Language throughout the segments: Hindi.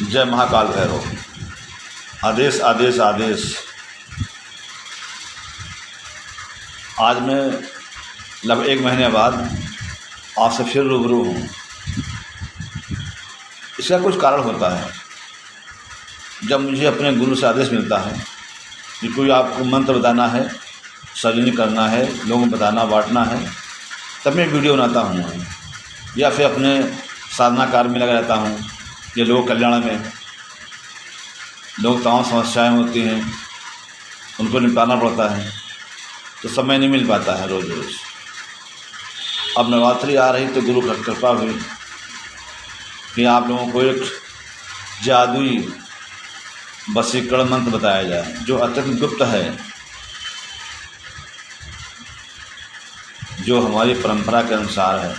जय महाकाल भैरव। आदेश आदेश आदेश। आज मैं लगभग 1 महीने बाद आपसे फिर रूबरू हूँ। इसका कुछ कारण होता है। जब मुझे अपने गुरु से आदेश मिलता है कि कोई आपको मंत्र बताना है, सार्वजनिक करना है, लोगों को बताना बांटना है, तब मैं वीडियो बनाता हूँ या फिर अपने साधना कार्य में लगा रहता हूँ या लोक कल्याण में। लोग तमाम समस्याएं होती हैं, उनको निपटाना पड़ता है, तो समय नहीं मिल पाता है रोज़ रोज़। अब नवरात्रि आ रही तो गुरु की कृपा हुई कि आप लोगों को एक जादुई वशीकरण मंत्र बताया जाए जो अत्यंत गुप्त है, जो हमारी परंपरा के अनुसार है,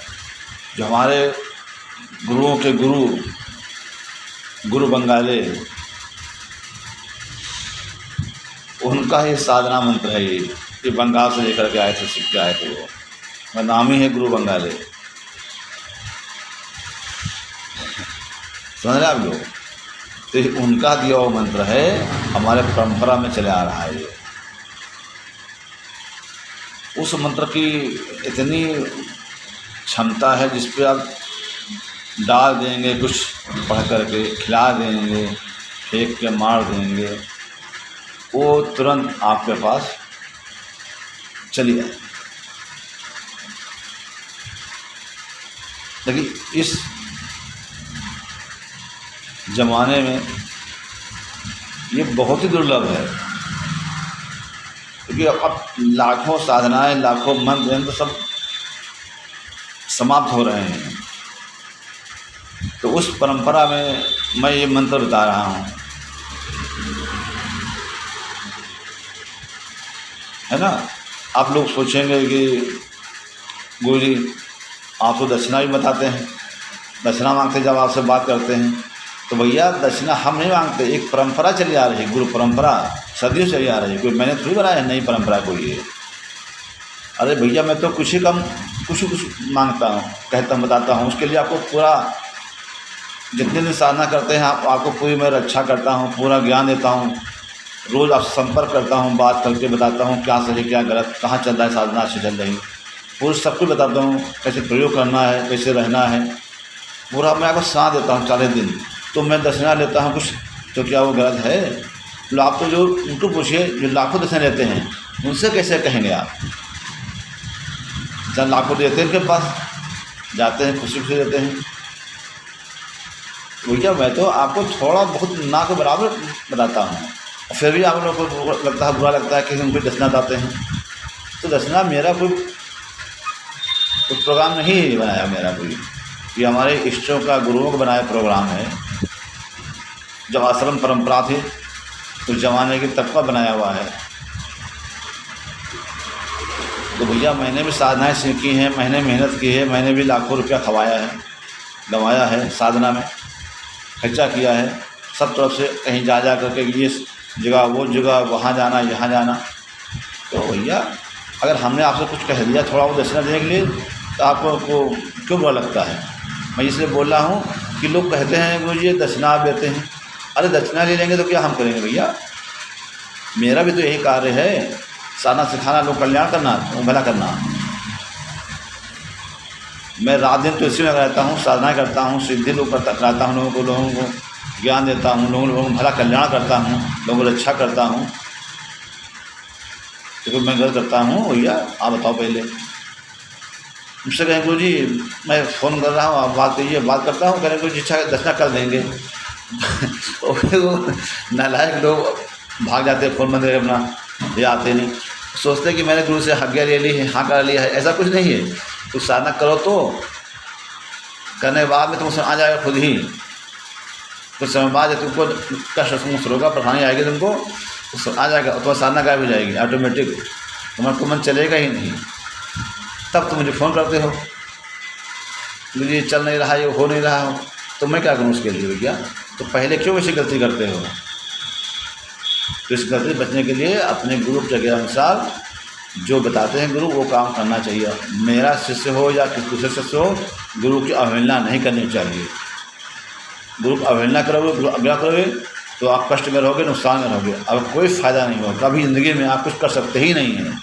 जो हमारे गुरुओं के गुरु बंगाले, उनका ही साधना मंत्र है। ये बंगाल से लेकर के आए थे, सीख के आए थे। वो नाम ही है गुरु बंगाले। समझ रहे आप लोग? तो ये उनका दिया हुआ मंत्र है, हमारे परंपरा में चले आ रहा है। ये उस मंत्र की इतनी क्षमता है जिस पे आप डाल देंगे, कुछ पढ़ करके खिला देंगे, फेंक के मार देंगे, वो तुरंत आपके पास चली जाए। लेकिन इस ज़माने में ये बहुत ही दुर्लभ है, क्योंकि अब लाखों साधनाएं, लाखों मंत्र सब समाप्त हो रहे हैं। तो उस परंपरा में मैं ये मंत्र बता रहा हूँ, है ना। आप लोग सोचेंगे कि गुरु जी आप तो दक्षिणा भी बताते हैं, दक्षिणा मांगते जब आपसे बात करते हैं, तो भैया दक्षिणा हम नहीं मांगते। एक परंपरा चली आ रही है, गुरु परंपरा सदियों चली आ रही है, कोई मैंने थोड़ी बनाया है नई परंपरा कोई ये। अरे भैया मैं तो कुछ ही कम कुछ मांगता हूँ, कहता हूँ, बताता हूँ। उसके लिए आपको पूरा जितने दिन साधना करते हैं आपको पूरी मैं रक्षा करता हूँ, पूरा ज्ञान देता हूँ, रोज़ आप संपर्क करता हूँ, बात करके बताता हूँ क्या सही क्या गलत, कहाँ चल रहा है साधना अच्छी चल रही, पूरा सब कुछ बताता हूँ, कैसे प्रयोग करना है, कैसे रहना है, पूरा मैं आपको साथ देता हूँ 40 दिन। तो मैं दक्षिणा लेता हूँ कुछ, तो क्या वो गलत है? तो आप तो जो उनको पूछिए जो लाखों दक्षिणा लेते हैं, उनसे कैसे कहेंगे आप? जब लाखों देते हैं उनके पास जाते हैं, खुशी खुशी देते हैं। भैया मैं तो आपको थोड़ा बहुत ना के बराबर बताता हूँ, फिर भी आप लोगों को लगता है, बुरा लगता है कि उनको दक्षिणा देते हैं। तो दक्षिणा मेरा कोई प्रोग्राम नहीं बनाया मेरा कोई, ये हमारे इष्टों का, गुरुओं का बनाया प्रोग्राम है। जब आश्रम परंपरा थी उस ज़माने की तब का बनाया हुआ है। तो भैया मैंने भी साधनाएँ सीखी हैं, मैंने मेहनत की है, मैंने भी लाखों रुपया खवाया है, गंवाया है, साधना में खर्चा किया है, सब तरफ से कहीं जा करके ये जगह वो जगह, वहाँ जाना यहाँ जाना। तो भैया अगर हमने आपसे कुछ कह दिया थोड़ा वो दक्षिणा देने के लिए, तो आपको क्यों बुरा लगता है? मैं इसलिए बोल रहा हूँ कि लोग कहते हैं गुरु जी दक्षिणा आप देते हैं। अरे दक्षिणा ले लेंगे तो क्या हम करेंगे भैया? मेरा भी तो यही कार्य है, साधना सिखाना, लोग कल्याण करना, भला करना। मैं रात दिन तो इसी में रहता हूँ, साधना करता हूँ, सिद्धि लोग कराता हूँ, लोगों को ज्ञान देता हूँ, लोगों को भला कल्याण करता हूँ, लोगों को रक्षा करता हूँ। तो मैं गलत करता हूँ भैया? आप बताओ पहले। मुझसे कहें गुरु जी मैं फ़ोन कर रहा हूँ, आप बात करिए, बात करता हूँ, कहें गुरु जी अच्छा दक्षिणा कर देंगे। तो फिर वो नालायक लोग भाग जाते हैं, फ़ोन बंद करके अपना, ये आते नहीं, सोचते कि मैंने गुरु से आज्ञा ले ली है, हाँ कर लिया है। ऐसा कुछ नहीं है। तो साधना करो, तो करने के बाद में तुम आ जाएगा खुद ही। कुछ समय बाद तुमको कष्ट होगा, परेशानी आएगी तुमको, तो आ जाएगा, तो साधना गायब हो जाएगी ऑटोमेटिक, तुम्हारा मन चलेगा ही नहीं। तब तुम मुझे फ़ोन करते हो, मुझे चल नहीं रहा, ये हो नहीं रहा हो, तो मैं क्या करूँ उसके लिए भैया? तो पहले क्यों ऐसी गलती करते हो? तो इस गलती बचने के लिए अपने गुरु के अनुसार जो बताते हैं गुरु वो काम करना चाहिए। मेरा शिष्य हो या किसी दूसरे शिष्य हो, गुरु की अवहेलना नहीं करनी चाहिए। गुरु की अवहेलना करोगे, गुरु अवज्ञा करोगे तो आप कष्ट में रहोगे, नुकसान में रहोगे, अब कोई फ़ायदा नहीं होगा, कभी ज़िंदगी में आप कुछ कर सकते ही नहीं हैं।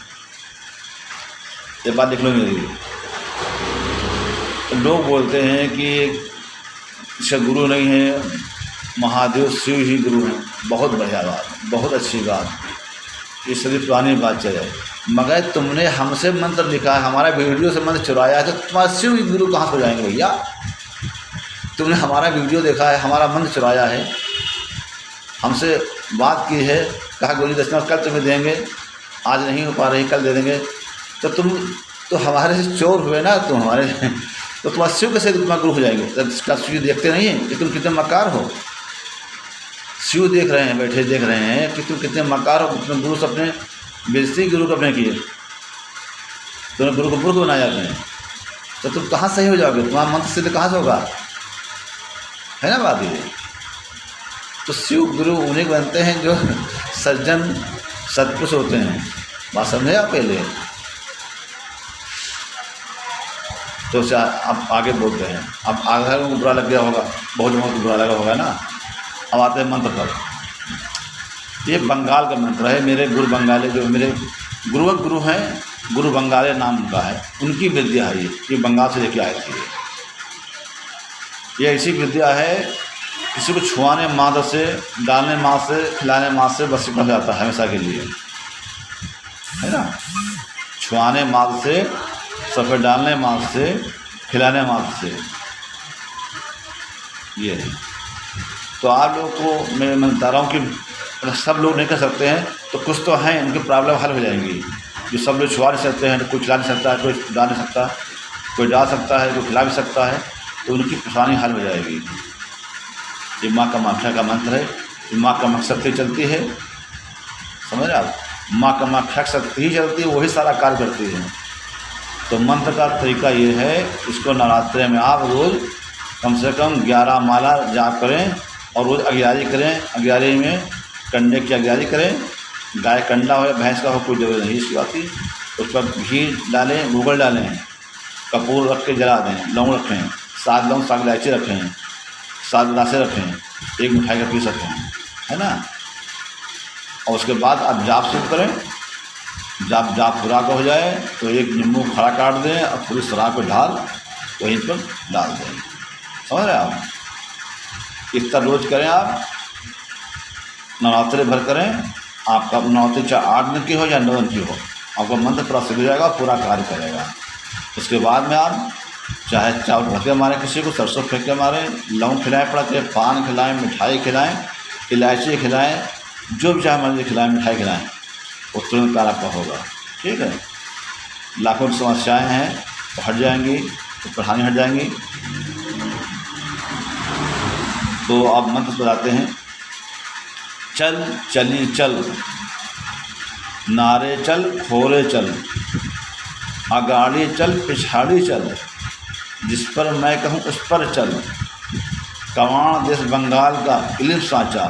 ये बात लिख लो मेरी। तो लोग बोलते हैं कि इसका गुरु नहीं है, महादेव शिव ही गुरु हैं। बहुत बढ़िया बात, बहुत अच्छी बात, ये सभी पुरानी बात चले। मगर तुमने हमसे मंत्र लिखा है, हमारा वीडियो से मंत्र चुराया है, तो तुम्हारे शिव गुरु कहाँ से जाएंगे भैया? तुमने हमारा वीडियो देखा है, हमारा मंत्र चुराया है, हमसे बात की है, कहा गुरु जी दक्षिणा कल तुम्हें देंगे, आज नहीं हो पा रही, कल दे देंगे, तो तुम तो हमारे से चोर हुए ना, तुम हमारे तो तुम्हारे शिव कैसे तुम्हारे गुरु हो जाएंगे? तो शिव देखते नहीं हैं कि तुम कितने मक्कार हो? शिव देख रहे हैं, बैठे देख रहे हैं कि तुम कितने मक्कार हो, तुमने गुरु से अपने बेइज्जती गुरु को अपने किए, तुमने गुरु को मूर्ख बनाया अपने, तो तुम कहाँ सही हो जाओगे? तुम्हारा मंत्र सिद्ध कहाँ से होगा? है ना बात ये। तो शिव गुरु उन्हें बनते हैं जो सज्जन सत्पुरुष होते हैं। बात समझे आप पहले? तो अब आगे बोलते हैं। अब आगे को बुरा लग गया होगा, बहुत लोगों को बुरा लगा होगा ना। अब आते हैं मंत्र पर। ये बंगाल का मंत्र है। मेरे गुरु बंगाली, जो मेरे गुरु हैं, गुरु बंगाली नाम उनका है, उनकी विद्या है ये बंगाल से लेके आए थे। ये ऐसी विद्या है, किसी को छुआने मात्र से, डालने मात्र से, खिलाने मात्र से बस बन जाता है हमेशा के लिए, है ना। छुआने मात्र से, सफ़ेद डालने मात्र से, खिलाने मात्र से, ये है। तो आप लोग को मैं बता रहा हूँ कि सब लोग नहीं कर सकते हैं, तो कुछ तो हैं उनकी प्रॉब्लम हल हो जाएंगी। जो सब लोग छुआ नहीं सकते हैं, कोई खिला नहीं सकता है, कोई डाल नहीं सकता, कोई डाल सकता है, कोई खिला भी सकता है, तो उनकी परेशानी हल हो जाएगी। ये माँ कामाख्या का मंत्र है। ये माँ कामाख्या शक्ति चलती है, समझ रहे आप? माँ कामाख्या शक्ति ही चलती है, वही सारा कार्य करती है। तो मंत्र का तरीका ये है, इसको नवरात्रे में आप रोज़ कम से कम 11 माला जाप करें और रोज़ अग्यारी करें। अग्यारी में कंडे की अग्यारी करें, गाय कंडा हो या भैंस का हो, कोई जरूरत नहीं इसकी बात की। उस पर घी डालें, गूगल डालें, कपूर रख के जला दें, लौंग रखें, 7 लौंग 7 इलायची रखें, 7 गिलासें रखें, 1 मिठाई का पीस रखें, है ना। और उसके बाद आप जाप शुरू करें। जाप पूरा का हो जाए तो 1 नींबू खड़ा काट दें और पूरी शराब को ढाल वहीं पर डाल दें। समझ रहे आप? इतना रोज़ करें आप, नवरात्रि भर करें। आपका नवरात्रि चाहे 8 दिन की हो या 9 दिन की हो, आपका मंत्र पूरा सिद्ध हो जाएगा, पूरा कार्य करेगा। उसके बाद में आप चाहे चावल भर के मारें, किसी को सरसों फेंक के मारें, लौंग खिलाएँ, पड़ा चाहे पान खिलाएँ, मिठाई खिलाएँ, इलायची खिलाएँ, जो भी चाहे मर्जी खिलाएँ, मिठाई खिलाएँ, वो तुरंत कार्य आपका होगा। ठीक है। लाखों समस्याएं हैं तो हट जाएंगी, तो परेशानी हट जाएंगी। तो आप मंत्र बताते हैं। चल चली चल, नारे चल खोरे चल, आगाड़ी चल पिछाड़ी चल, जिस पर मैं कहूँ उस पर चल, कवाण देश बंगाल का इलिम साँचा,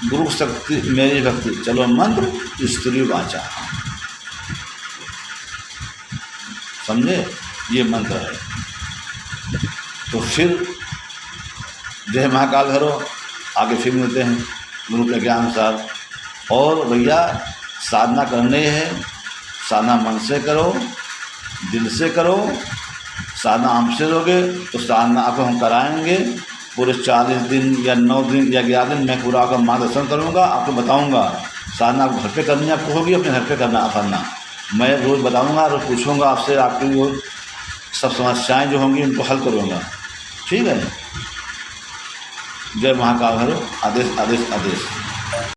गुरु शक्ति मेरी भक्ति, चलो मंत्र स्त्री वाचा। समझे? ये मंत्र है। तो फिर जय महाकाल करो, आगे फिर मिलते हैं गुरु के ज्ञान अनुसार। और भैया साधना करनी है, साधना मन से करो, दिल से करो। साधना हमसे लोगे तो साधना आपको हम कराएंगे। पूरे 40 दिन या 9 दिन या 11 दिन मैं पूरा आपका मार्गदर्शन करूँगा, आपको बताऊँगा। साधना आपको घर पे करनी आपको होगी, अपने घर पे करना करना। मैं रोज़ बताऊँगा, रोज़ पूछूँगा आपसे, आपकी वो सब समस्याएं जो होंगी उनको हल करूँगा। ठीक है। जय महाकाल हरो। आदेश आदेश आदेश।